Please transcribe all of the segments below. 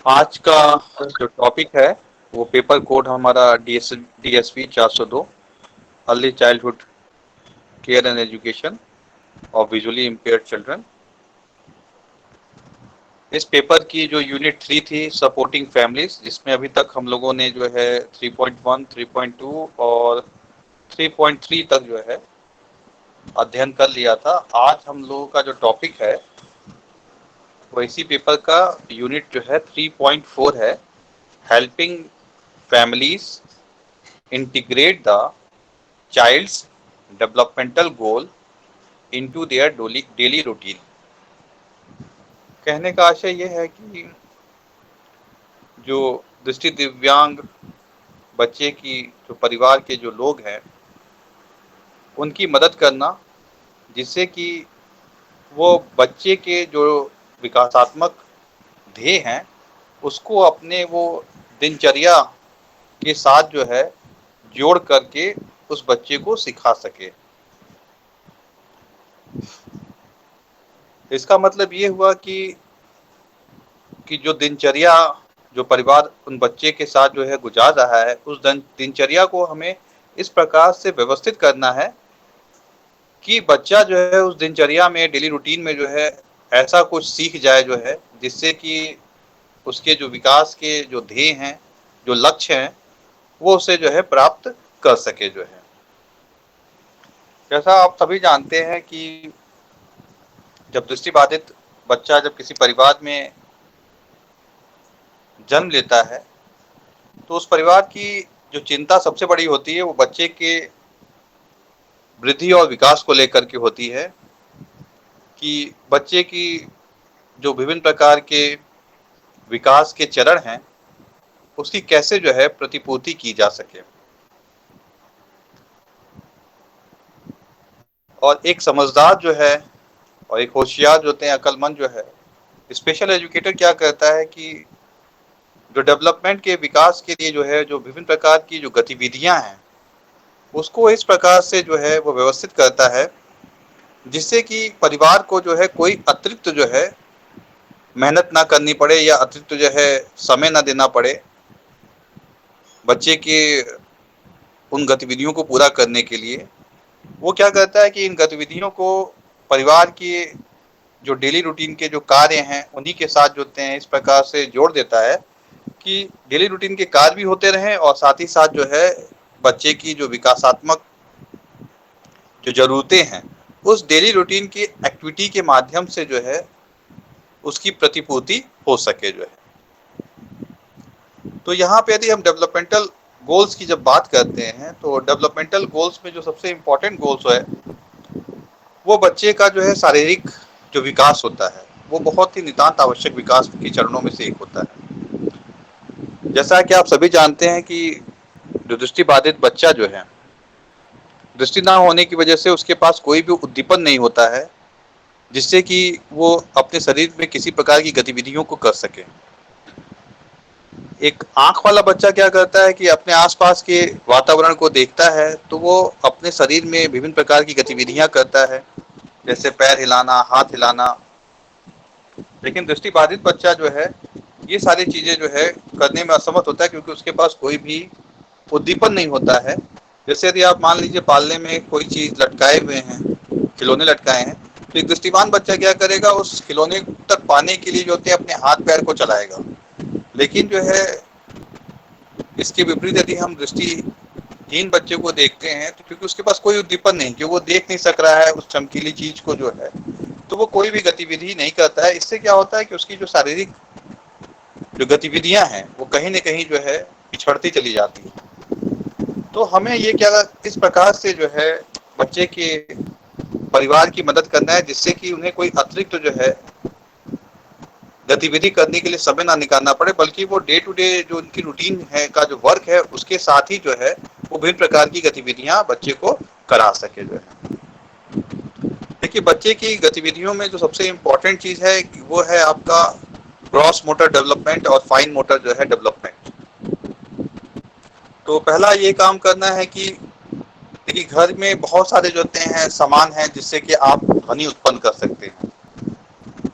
आज का जो टॉपिक है वो पेपर कोड हमारा DSP 402 early childhood care and education of visually impaired children. इस पेपर की जो यूनिट 3 थी सपोर्टिंग फैमिलीज, जिसमें अभी तक हम लोगों ने जो है 3.1, 3.2 और 3.3 तक जो है अध्ययन कर लिया था। आज हम लोगों का जो टॉपिक है वो इसी पेपर का यूनिट जो है 3.4 है, helping families integrate the child's developmental goal into their daily routine। कहने का आशय ये है कि जो दृष्टि दिव्यांग बच्चे की जो परिवार के जो लोग हैं उनकी मदद करना, जिससे कि वो बच्चे के जो विकासात्मक ध्येय हैं उसको अपने वो दिनचर्या के साथ जो है जोड़ करके उस बच्चे को सिखा सके। इसका मतलब ये हुआ कि जो दिनचर्या जो परिवार उन बच्चे के साथ जो है गुजार रहा है, उस दिनचर्या को हमें इस प्रकार से व्यवस्थित करना है कि बच्चा जो है उस दिनचर्या में डेली रूटीन में जो है ऐसा कुछ सीख जाए जो है जिससे कि उसके जो विकास के जो ध्येय हैं, जो लक्ष्य हैं, वो उसे जो है प्राप्त कर सके जो है। जैसा आप सभी जानते हैं कि जब दृष्टिबाधित बच्चा जब किसी परिवार में जन्म लेता है तो उस परिवार की जो चिंता सबसे बड़ी होती है वो बच्चे के वृद्धि और विकास को लेकर के होती है कि बच्चे की जो विभिन्न प्रकार के विकास के चरण हैं उसकी कैसे जो है प्रतिपूर्ति की जा सके। और एक समझदार जो है और एक होशियार जो होते हैं, अक्लमंद जो है स्पेशल एजुकेटर क्या करता है कि जो डेवलपमेंट के विकास के लिए जो है जो विभिन्न प्रकार की जो गतिविधियां हैं उसको इस प्रकार से जो है वो व्यवस्थित करता है जिससे कि परिवार को जो है कोई अतिरिक्त जो है मेहनत ना करनी पड़े या अतिरिक्त जो है समय ना देना पड़े बच्चे के उन गतिविधियों को पूरा करने के लिए। वो क्या करता है कि इन गतिविधियों को परिवार के जो डेली रूटीन के जो कार्य हैं उन्हीं के साथ जोड़ते हैं, इस प्रकार से जोड़ देता है कि डेली रूटीन के कार्य भी होते रहें और साथ ही साथ जो है बच्चे की जो विकासात्मक जो जरूरतें हैं उस डेली रूटीन की एक्टिविटी के माध्यम से जो है उसकी प्रतिपूर्ति हो सके जो है। तो यहाँ पे यदि हम डेवलपमेंटल गोल्स की जब बात करते हैं तो डेवलपमेंटल गोल्स में जो सबसे इम्पोर्टेंट गोल्स है वो बच्चे का जो है शारीरिक जो विकास होता है वो बहुत ही नितांत आवश्यक विकास के चरणों में से एक होता है। जैसा कि आप सभी जानते हैं कि जो दृष्टिबाधित बच्चा जो है, दृष्टि ना होने की वजह से उसके पास कोई भी उद्दीपन नहीं होता है जिससे कि वो अपने शरीर में किसी प्रकार की गतिविधियों को कर सके। एक आंख वाला बच्चा क्या करता है कि अपने आसपास के वातावरण को देखता है तो वो अपने शरीर में विभिन्न प्रकार की गतिविधियां करता है, जैसे पैर हिलाना, हाथ हिलाना। लेकिन दृष्टिबाधित बच्चा जो है ये सारी चीजें जो है करने में असमर्थ होता है क्योंकि उसके पास कोई भी उद्दीपन नहीं होता है। जैसे यदि आप मान लीजिए पालने में कोई चीज लटकाए हुए हैं, खिलौने लटकाए हैं, तो एक दृष्टिवान बच्चा क्या करेगा, उस खिलौने तक पाने के लिए जो होते हैं अपने हाथ पैर को चलाएगा। लेकिन जो है इसके विपरीत यदि हम दृष्टिहीन बच्चे को देखते हैं तो क्योंकि उसके पास कोई उद्दीपन नहीं, क्योंकि वो देख नहीं सक रहा है उस चमकीली चीज को जो है, तो वो कोई भी गतिविधि नहीं करता है। इससे क्या होता है कि उसकी जो शारीरिक जो गतिविधियां हैं वो कहीं न कहीं जो है पिछड़ती चली जाती है। तो हमें ये क्या इस प्रकार से जो है बच्चे के परिवार की मदद करना है जिससे कि उन्हें कोई अतिरिक्त जो है गतिविधि करने के लिए समय ना निकालना पड़े, बल्कि वो डे टू डे जो उनकी रूटीन है का जो वर्क है उसके साथ ही जो है वो विभिन्न प्रकार की गतिविधियां बच्चे को करा सके जो है। देखिए बच्चे की गतिविधियों में जो सबसे इम्पोर्टेंट चीज है वो है आपका ग्रॉस मोटर डेवलपमेंट और फाइन मोटर जो है डेवलपमेंट। तो पहला ये काम करना है कि देखिए घर में बहुत सारे जो होते हैं सामान हैं जिससे कि आप ध्वनि उत्पन्न कर सकते हैं।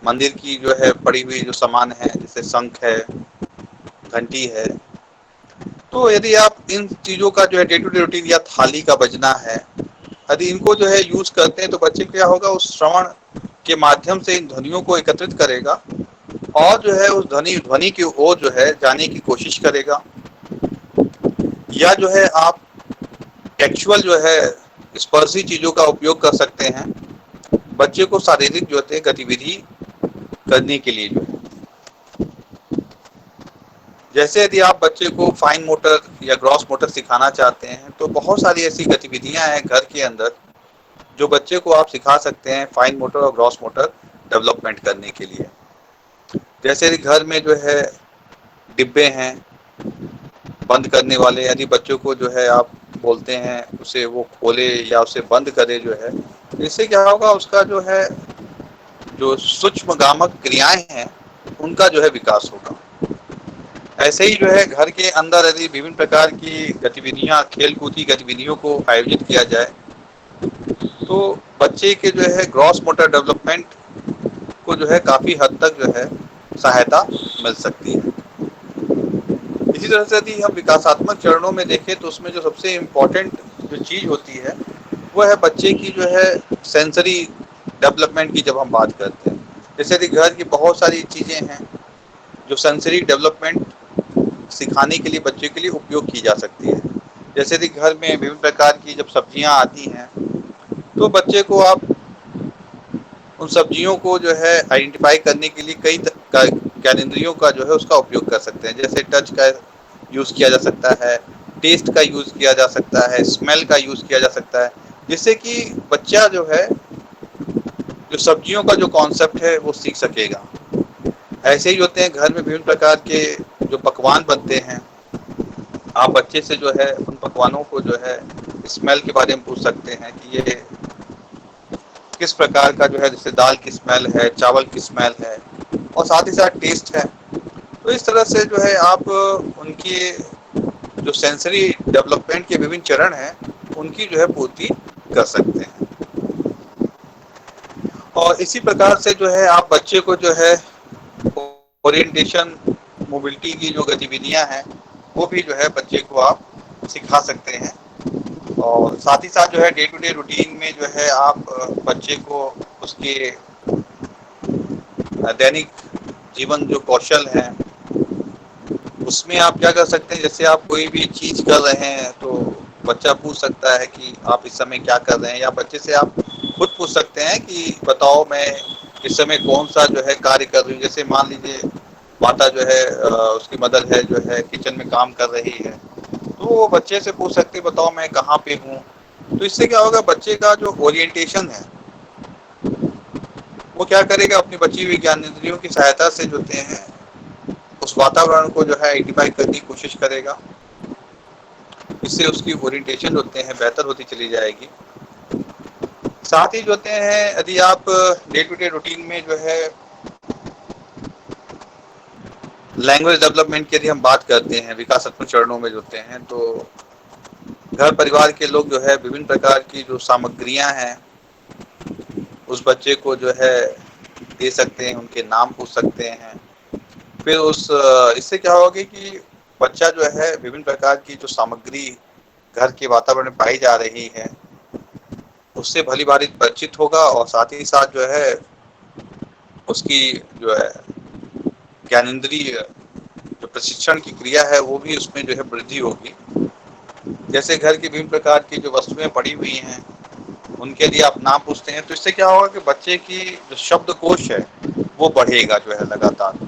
मंदिर की जो है पड़ी हुई जो सामान है, जैसे शंख है, घंटी है, तो यदि आप इन चीज़ों का जो है डे टू डे रूटीन या थाली का बजना है, यदि इनको जो है यूज़ करते हैं तो बच्चे क्या होगा, उस श्रवण के माध्यम से इन ध्वनियों को एकत्रित करेगा और जो है उस ध्वनि ध्वनि की ओर जो है जाने की कोशिश करेगा। या जो है आप टेक्सचुअल जो है स्पर्शी चीज़ों का उपयोग कर सकते हैं बच्चे को शारीरिक जो है गतिविधि करने के लिए जो है। जैसे यदि आप बच्चे को फाइन मोटर या ग्रॉस मोटर सिखाना चाहते हैं तो बहुत सारी ऐसी गतिविधियां हैं घर के अंदर जो बच्चे को आप सिखा सकते हैं फाइन मोटर और ग्रॉस मोटर डेवलपमेंट करने के लिए। जैसे यदि घर में जो है डिब्बे हैं बंद करने वाले, यदि बच्चों को जो है आप बोलते हैं उसे वो खोले या उसे बंद करे जो है, इससे क्या होगा, उसका जो है जो सूक्ष्म गामक क्रियाएं हैं उनका जो है विकास होगा। ऐसे ही जो है घर के अंदर यदि विभिन्न प्रकार की गतिविधियां, खेल कूद की गतिविधियों को आयोजित किया जाए तो बच्चे के जो है ग्रॉस मोटर डेवलपमेंट को जो है काफी हद तक जो है सहायता मिल सकती है। इसी तरह से यदि हम विकासात्मक चरणों में देखें तो उसमें जो सबसे इम्पोर्टेंट जो चीज होती है वो है बच्चे की जो है सेंसरी डेवलपमेंट की। जब हम बात करते हैं, जैसे यदि घर की बहुत सारी चीजें हैं जो सेंसरी डेवलपमेंट सिखाने के लिए बच्चे के लिए उपयोग की जा सकती है। जैसे यदि घर में विभिन्न प्रकार की जब सब्जियां आती हैं तो बच्चे को आप उन सब्जियों को जो है आइडेंटिफाई करने के लिए कई ज्ञानेंद्रियों का जो है उसका उपयोग कर सकते हैं। जैसे टच का यूज़ किया जा सकता है, टेस्ट का यूज़ किया जा सकता है, स्मेल का यूज़ किया जा सकता है, जिससे कि बच्चा जो है जो सब्जियों का जो कॉन्सेप्ट है वो सीख सकेगा। ऐसे ही होते हैं घर में विभिन्न प्रकार के जो पकवान बनते हैं, आप बच्चे से जो है उन पकवानों को जो है स्मेल के बारे में पूछ सकते हैं कि ये किस प्रकार का जो है, जैसे दाल की स्मेल है, चावल की स्मेल है, और साथ ही साथ टेस्ट है। तो इस तरह से जो है आप उनकी जो सेंसरी डेवलपमेंट के विभिन्न चरण हैं उनकी जो है पूर्ति कर सकते हैं। और इसी प्रकार से जो है आप बच्चे को जो है ओरिएंटेशन, मोबिलिटी की जो गतिविधियां हैं वो भी जो है बच्चे को आप सिखा सकते हैं। और साथ ही साथ जो है डे टू डे रूटीन में जो है आप बच्चे को उसके दैनिक जीवन जो कौशल हैं उसमें आप क्या कर सकते हैं, जैसे आप कोई भी चीज कर रहे हैं तो बच्चा पूछ सकता है कि आप इस समय क्या कर रहे हैं, या बच्चे से आप खुद पूछ सकते हैं कि बताओ मैं इस समय कौन सा जो है कार्य कर रही हूँ। जैसे मान लीजिए माता जो है उसकी मदर है जो है किचन में काम कर रही है, तो वो बच्चे से पूछ सकते बताओ मैं कहाँ पे हूँ। तो इससे क्या होगा, बच्चे का जो ओरिएंटेशन है वो क्या करेगा, अपनी बची हुई ज्ञानेंद्रियों की सहायता से जो हैं उस वातावरण को जो है आइडेंटिफाई करने की कोशिश करेगा। इससे उसकी ओरिएंटेशन होते हैं बेहतर होती चली जाएगी। साथ ही जो होते हैं यदि आप डे टू डे रूटीन में जो है लैंग्वेज डेवलपमेंट की यदि हम बात करते हैं विकासात्मक चरणों में होते हैं, तो घर परिवार के लोग जो है विभिन्न प्रकार की जो सामग्रियां हैं उस बच्चे को जो है दे सकते हैं, उनके नाम पूछ सकते हैं। फिर उस इससे क्या होगा कि बच्चा जो है विभिन्न प्रकार की जो सामग्री घर के वातावरण में पाई जा रही है उससे भली भांति परिचित होगा, और साथ ही साथ जो है उसकी जो है ज्ञानेंद्रिय जो प्रशिक्षण की क्रिया है वो भी उसमें जो है वृद्धि होगी। जैसे घर की विभिन्न प्रकार की जो वस्तुएं पड़ी हुई हैं उनके यदि आप नाम पूछते हैं तो इससे क्या होगा कि बच्चे की जो शब्दकोश है वो बढ़ेगा जो है लगातार।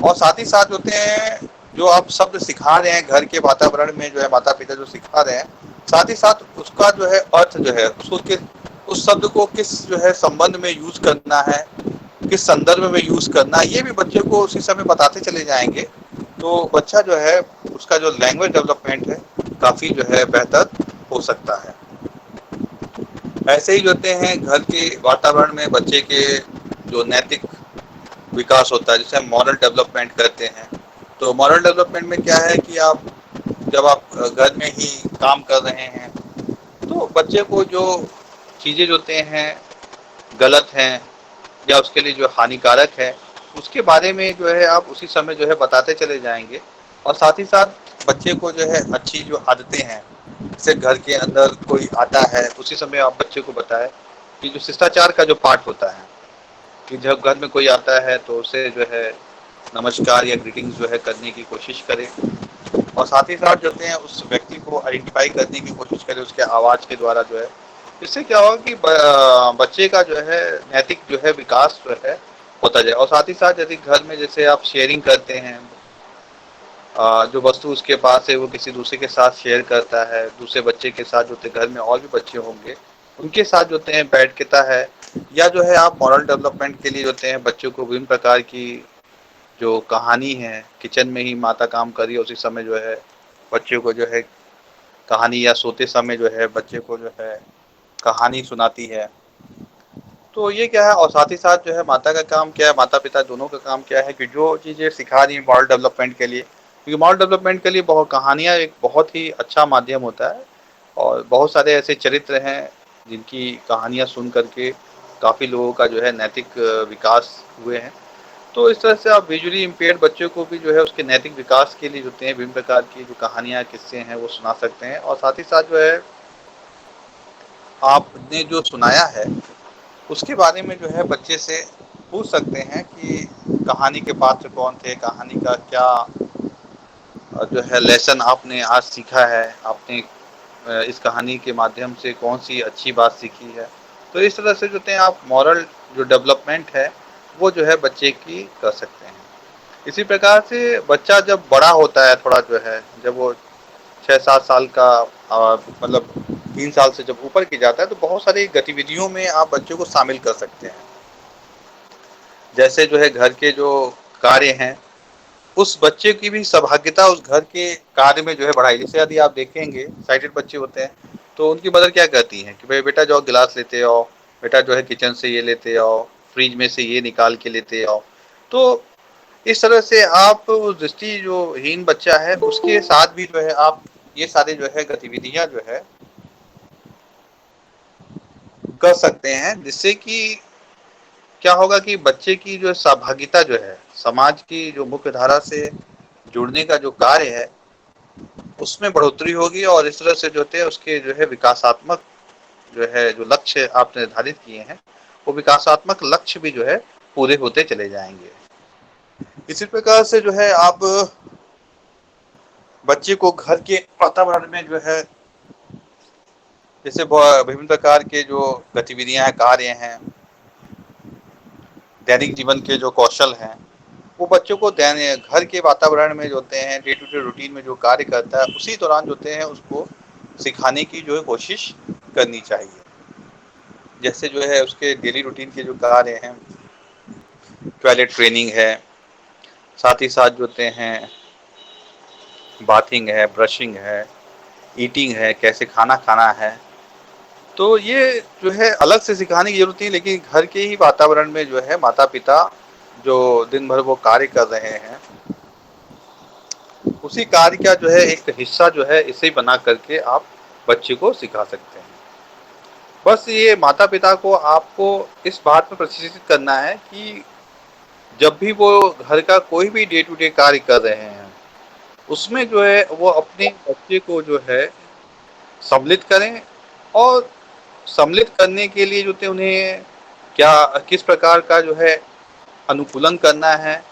और साथ ही साथ होते हैं जो आप शब्द सिखा रहे हैं घर के वातावरण में जो है माता पिता जो सिखा रहे हैं, साथ ही साथ उसका जो है अर्थ जो है उसको किस उस शब्द को किस जो है संबंध में यूज करना है, किस संदर्भ में यूज करना है, ये भी बच्चे को उसी समय बताते चले जाएंगे। तो बच्चा जो है उसका जो लैंग्वेज डेवलपमेंट है काफी जो है बेहतर हो सकता है। ऐसे ही होते हैं घर के वातावरण में बच्चे के जो नैतिक विकास होता है जिसे हम मॉरल डेवलपमेंट करते हैं। तो मॉरल डेवलपमेंट में क्या है कि आप जब आप घर में ही काम कर रहे हैं तो बच्चे को जो चीज़ें होते हैं गलत हैं या उसके लिए जो हानिकारक है, उसके बारे में जो है आप उसी समय जो है बताते चले जाएँगे। और साथ ही साथ बच्चे को जो है अच्छी जो आदतें हैं, जैसे घर के अंदर कोई आता है, उसी समय आप बच्चे को बताएँ कि जो शिष्टाचार का जो पाठ होता है, कि जब घर में कोई आता है तो उसे जो है नमस्कार या ग्रीटिंग्स जो है करने की कोशिश करें। और साथ ही साथ जो है उस व्यक्ति को आइडेंटिफाई करने की कोशिश करें उसके आवाज़ के द्वारा जो है। इससे क्या होगा कि बच्चे का जो है नैतिक जो है विकास जो है होता जाए। और साथ ही साथ यदि घर में जैसे आप शेयरिंग करते हैं, जो वस्तु उसके पास है वो किसी दूसरे के साथ शेयर करता है, दूसरे बच्चे के साथ जो होते घर में और भी बच्चे होंगे उनके साथ जो होते हैं बैठता है, या जो है आप मॉरल डेवलपमेंट के लिए जो होते हैं बच्चों को विभिन्न प्रकार की जो कहानी है, किचन में ही माता काम कर रही है उसी समय जो है बच्चे को जो है कहानी, या सोते समय जो है बच्चे को जो है कहानी सुनाती है। तो ये क्या है, और साथ ही साथ जो है माता का काम क्या है, माता पिता दोनों का काम क्या है कि जो चीज़ें सिखा रही हैं मॉरल डेवलपमेंट के लिए, क्योंकि मॉरल डेवलपमेंट के लिए बहुत कहानियाँ एक बहुत ही अच्छा माध्यम होता है। और बहुत सारे ऐसे चरित्र हैं जिनकी कहानियाँ सुन करके काफ़ी लोगों का जो है नैतिक विकास हुए हैं। तो इस तरह से आप विजुअली इम्पेयर्ड बच्चों को भी जो है उसके नैतिक विकास के लिए जो होते हैं विभिन्न प्रकार की जो कहानियाँ किस्से हैं वो सुना सकते हैं। और साथ ही साथ जो है आपने जो सुनाया है उसके बारे में जो है बच्चे से पूछ सकते हैं कि कहानी के पात्र कौन थे, कहानी का क्या जो है लेसन आपने आज सीखा है, आपने इस कहानी के माध्यम से कौन सी अच्छी बात सीखी है। तो इस तरह से जो है आप मॉरल जो डेवलपमेंट है वो जो है बच्चे की कर सकते हैं। इसी प्रकार से बच्चा जब बड़ा होता है थोड़ा जो है, जब वो 6-7 साल का मतलब 3 साल से जब ऊपर की जाता है तो बहुत सारी गतिविधियों में आप बच्चों को शामिल कर सकते हैं। जैसे जो है घर के जो कार्य हैं, उस बच्चे की भी सहभागिता उस घर के कार्य में जो है बढ़ाई। जैसे यदि आप देखेंगे साइटेड बच्चे होते हैं, तो उनकी मदर क्या कहती हैं कि भाई बेटा जाओ गिलास लेते आओ, बेटा जो है किचन से ये लेते आओ, फ्रिज में से ये निकाल के लेते आओ। तो इस तरह से आप उस दृष्टि जो हीन बच्चा है उसके साथ भी जो है आप ये सारे जो है गतिविधियां जो है कर सकते हैं, जिससे कि क्या होगा कि बच्चे की जो सहभागिता जो है समाज की जो मुख्य धारा से जुड़ने का जो कार्य है उसमें बढ़ोतरी होगी। और इस तरह से जो है उसके जो है विकासात्मक जो है जो लक्ष्य आप निर्धारित किए हैं वो विकासात्मक लक्ष्य भी जो है पूरे होते चले जाएंगे। इसी प्रकार से जो है आप बच्चे को घर के वातावरण में जो है जैसे विभिन्न प्रकार के जो गतिविधियां हैं, कार्य हैं, दैनिक जीवन के जो कौशल हैं, वो बच्चों को घर के वातावरण में जो होते हैं डे टू डे रूटीन में जो कार्य करता है उसी दौरान जो होते हैं उसको सिखाने की जो है कोशिश करनी चाहिए। जैसे जो है उसके डेली रूटीन के जो कार्य हैं, टॉयलेट ट्रेनिंग है, साथ ही साथ जो होते हैं बाथिंग है, ब्रशिंग है, ईटिंग है, कैसे खाना खाना है। तो ये जो है अलग से सिखाने की जरूरत नहीं, लेकिन घर के ही वातावरण में जो है माता पिता जो दिन भर वो कार्य कर रहे हैं उसी कार्य का जो है एक हिस्सा जो है इसे बना करके आप बच्चे को सिखा सकते हैं। बस ये माता पिता को आपको इस बात में प्रशिक्षित करना है कि जब भी वो घर का कोई भी डे टू डे कार्य कर रहे हैं उसमें जो है वो अपने बच्चे को जो है सम्मिलित करें। और सम्मिलित करने के लिए जो थे उन्हें क्या किस प्रकार का जो है अनुकूलन करना है,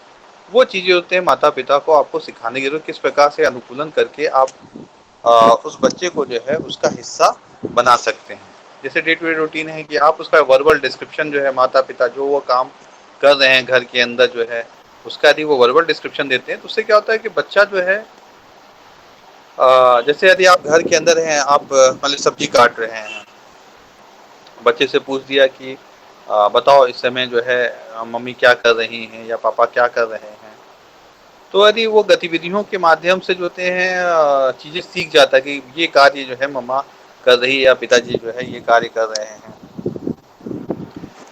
वो चीज़ें होते हैं माता पिता को आपको सिखाने की जरूरत, किस प्रकार से अनुकूलन करके आप उस बच्चे को जो है उसका हिस्सा बना सकते हैं। जैसे डे टू डे रूटीन है कि आप उसका वर्बल डिस्क्रिप्शन जो है माता पिता जो वो काम कर रहे हैं घर के अंदर जो है उसका यदि वो वर्बल डिस्क्रिप्शन देते हैं तो उससे क्या होता है कि बच्चा जो है जैसे यदि आप घर के अंदर हैं, आप मतलब सब्जी काट रहे हैं, बच्चे से पूछ दिया कि बताओ इस समय जो है मम्मी क्या कर रही हैं या पापा क्या कर रहे हैं। तो यदि वो गतिविधियों के माध्यम से जो होते हैं चीज़ें सीख जाता है कि ये कार्य जो है मम्मा कर रही है या पिताजी जो है ये कार्य कर रहे हैं।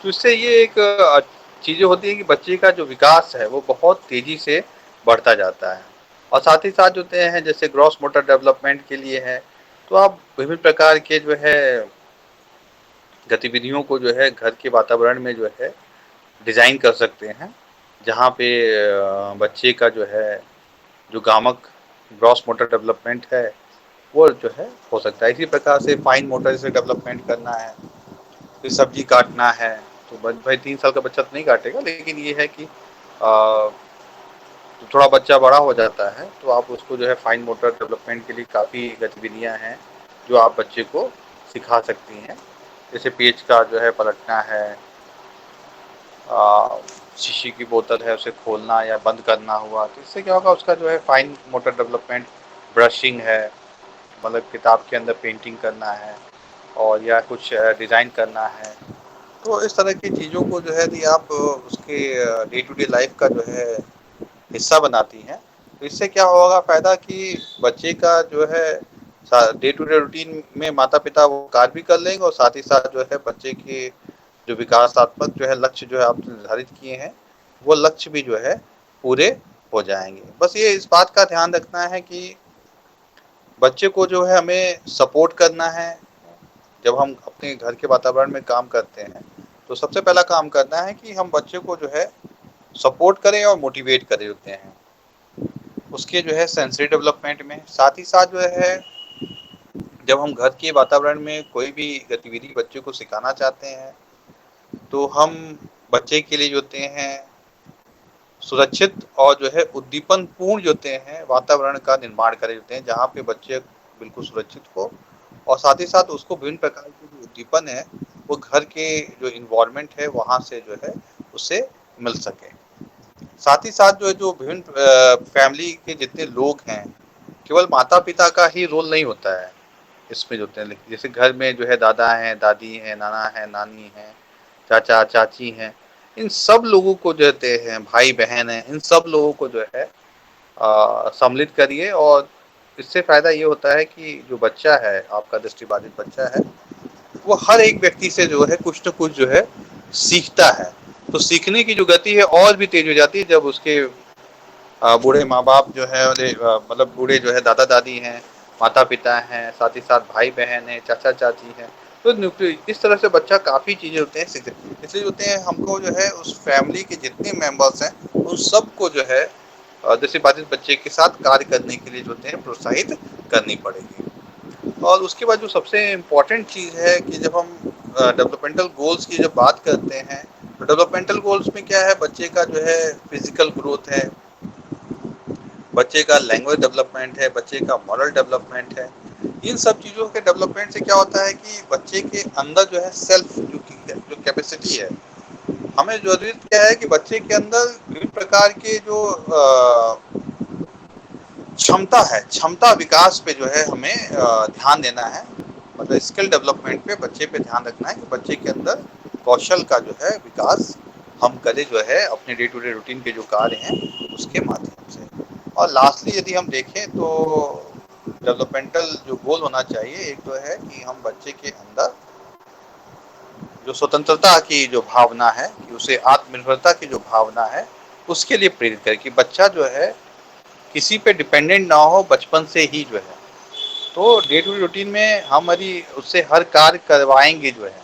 तो इससे ये एक चीज़ें होती हैं कि बच्चे का जो विकास है वो बहुत तेज़ी से बढ़ता जाता है। और साथ ही साथ जो होते हैं जैसे ग्रॉस मोटर डेवलपमेंट के लिए है, तो आप विभिन्न प्रकार के जो है गतिविधियों को जो है घर के वातावरण में जो है डिज़ाइन कर सकते हैं, जहाँ पे बच्चे का जो है, जो गामक ग्रॉस मोटर डेवलपमेंट है, वो जो है हो सकता है। इसी प्रकार से फाइन मोटर जैसे डेवलपमेंट करना है, फिर सब्जी काटना है, तो भाई 3 साल का बच्चा तो नहीं काटेगा, लेकिन ये है कि तो थोड़ा बच्चा बड़ा हो जाता है, तो आप उसको जो है फाइन मोटर डेवलपमेंट के लिए काफ़ी गतिविधियाँ हैं, जो आप बच्चे को सिखा सकती हैं। जैसे पेच का जो है पलटना है, शीशी की बोतल है उसे खोलना या बंद करना हुआ, तो इससे क्या होगा, उसका जो है फाइन मोटर डेवलपमेंट, ब्रशिंग है, मतलब किताब के अंदर पेंटिंग करना है और या कुछ डिज़ाइन करना है। तो इस तरह की चीज़ों को जो है यदि आप उसके डे टू डे लाइफ का जो है हिस्सा बनाती हैं, तो इससे क्या होगा फ़ायदा कि बच्चे का जो है डे टू डे रूटीन में माता पिता वो कार्य भी कर लेंगे और साथ ही साथ जो है बच्चे के जो विकासात्मक जो है लक्ष्य जो है आपने निर्धारित किए हैं, वो लक्ष्य भी जो है पूरे हो जाएंगे। बस ये इस बात का ध्यान रखना है कि बच्चे को जो है हमें सपोर्ट करना है। जब हम अपने घर के वातावरण में काम करते हैं, तो सबसे पहला काम करना है कि हम बच्चे को जो है सपोर्ट करें और मोटिवेट करें होते हैं उसके जो है सेंसरी डेवलपमेंट में। साथ ही साथ जो है जब हम घर के वातावरण में कोई भी गतिविधि बच्चे को सिखाना चाहते हैं, तो हम बच्चे के लिए जो होते हैं सुरक्षित और जो है उद्दीपन पूर्ण जो होते हैं वातावरण का निर्माण करे होते हैं, जहाँ पे बच्चे बिल्कुल सुरक्षित हो और साथ ही साथ उसको विभिन्न प्रकार के जो उद्दीपन है वो घर के जो इन्वायरमेंट है वहाँ से जो है उसे मिल सके। साथ ही साथ जो है जो विभिन्न फैमिली के जितने लोग हैं, केवल माता पिता का ही रोल नहीं होता है इसमें जो होते हैं, जैसे घर में जो है दादा हैं, दादी हैं, नाना हैं, नानी हैं, चाचा चाची हैं, इन सब लोगों को जो होते हैं, भाई बहन हैं, इन सब लोगों को जो है सम्मिलित करिए और इससे फ़ायदा ये होता है कि जो बच्चा है, आपका दृष्टिबाधित बच्चा है, वो हर एक व्यक्ति से जो है कुछ न कुछ जो है सीखता है। तो सीखने की जो गति है और भी तेज हो जाती है जब उसके बूढ़े माँ बाप जो है मतलब बूढ़े जो है दादा दादी हैं, माता पिता हैं, साथ ही साथ भाई बहन हैं, चाचा चाची हैं, तो इस तरह से बच्चा काफ़ी चीज़ें होते हैं सीखते, इसलिए होते हैं हमको जो है उस फैमिली के जितने मेंबर्स हैं उन सबको जो है दृष्टिबाधित बच्चे के साथ कार्य करने के लिए जो होते हैं प्रोत्साहित करनी पड़ेगी। और उसके बाद जो सबसे इम्पोर्टेंट चीज़ है कि जब हम डेवलपमेंटल गोल्स की जब बात करते हैं, तो डेवलपमेंटल गोल्स में क्या है, बच्चे का जो है फिजिकल ग्रोथ है, बच्चे का लैंग्वेज डेवलपमेंट है, बच्चे का मॉरल डेवलपमेंट है। इन सब चीज़ों के डेवलपमेंट से क्या होता है कि बच्चे के अंदर जो है सेल्फ जो कैपेसिटी है, हमें ज़रूरत क्या है कि बच्चे के अंदर विभिन्न प्रकार के जो क्षमता है, क्षमता विकास पे जो है हमें ध्यान देना है। मतलब स्किल डेवलपमेंट पे बच्चे पे ध्यान रखना है कि बच्चे के अंदर कौशल का जो है विकास हम करें जो है अपने डे टू डे रूटीन के जो कार्य हैं उसके माध्यम से। और लास्टली यदि हम देखें तो डेवलपमेंटल जो गोल होना चाहिए, एक तो है कि हम बच्चे के अंदर जो स्वतंत्रता की जो भावना है, कि उसे आत्मनिर्भरता की जो भावना है, उसके लिए प्रेरित करें कि बच्चा जो है किसी पे डिपेंडेंट ना हो बचपन से ही जो है। तो डे टू डे रूटीन में हम यदि उससे हर कार्य करवाएंगे जो है,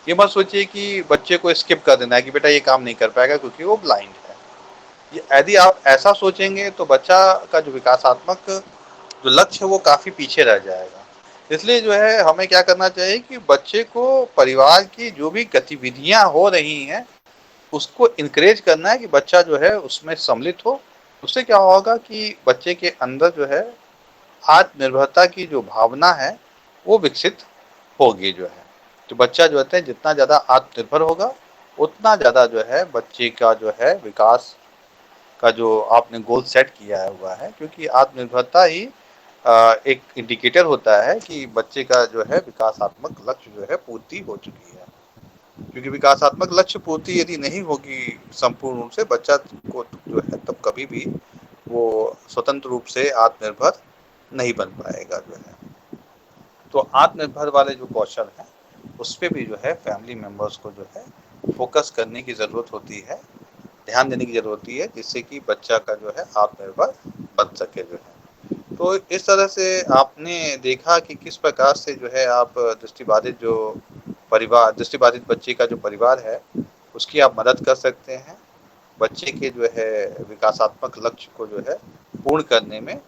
ये मत सोचिए कि बच्चे को स्किप कर देना है कि बेटा ये काम नहीं कर पाएगा क्योंकि वो ब्लाइंड है। यदि आप ऐसा सोचेंगे तो बच्चा का जो विकासात्मक जो लक्ष्य है वो काफ़ी पीछे रह जाएगा। इसलिए जो है हमें क्या करना चाहिए कि बच्चे को परिवार की जो भी गतिविधियां हो रही हैं उसको इनकरेज करना है कि बच्चा जो है उसमें सम्मिलित हो। उससे क्या होगा कि बच्चे के अंदर जो है आत्मनिर्भरता की जो भावना है वो विकसित होगी जो है। तो बच्चा जो है जितना ज़्यादा आत्मनिर्भर होगा उतना ज़्यादा जो है बच्चे का जो है विकास का जो आपने गोल सेट किया हुआ है, क्योंकि आत्मनिर्भरता ही एक इंडिकेटर होता है कि बच्चे का जो है विकासात्मक लक्ष्य जो है पूर्ति हो चुकी है। क्योंकि विकासात्मक लक्ष्य पूर्ति यदि नहीं होगी संपूर्ण रूप से, बच्चा को जो है तब कभी भी वो स्वतंत्र रूप से आत्मनिर्भर नहीं बन पाएगा जो है। तो आत्मनिर्भर वाले जो कौशल हैं उस पे भी जो है फैमिली मेंबर्स को जो है फोकस करने की ज़रूरत होती है, ध्यान देने की ज़रूरत होती है, जिससे कि बच्चा का जो है आत्मनिर्भर बन सके जो है। तो इस तरह से आपने देखा कि किस प्रकार से जो है आप दृष्टिबाधित जो परिवार, दृष्टिबाधित बच्चे का जो परिवार है उसकी आप मदद कर सकते हैं। बच्चे के जो है विकासात्मक लक्ष्य को जो है पूर्ण करने में,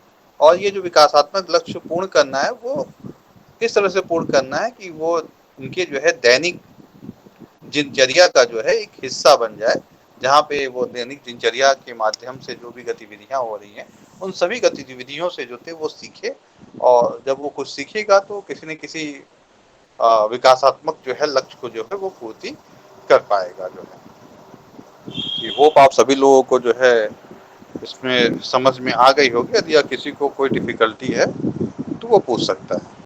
और ये जो विकासात्मक लक्ष्य पूर्ण करना है वो किस तरह से पूर्ण करना है कि वो उनके जो है दैनिक दिनचर्या का जो है एक हिस्सा बन जाए, जहाँ पे वो दैनिक दिनचर्या के माध्यम से जो भी गतिविधियां हो रही हैं उन सभी गतिविधियों से जो थे वो सीखे, और जब वो कुछ सीखेगा तो किसी न किसी विकासात्मक जो है लक्ष्य को जो है वो पूर्ति कर पाएगा जो है। कि होप आप सभी लोगों को जो है इसमें समझ में आ गई होगी। यदि या किसी को कोई डिफिकल्टी है तो वो पूछ सकता है।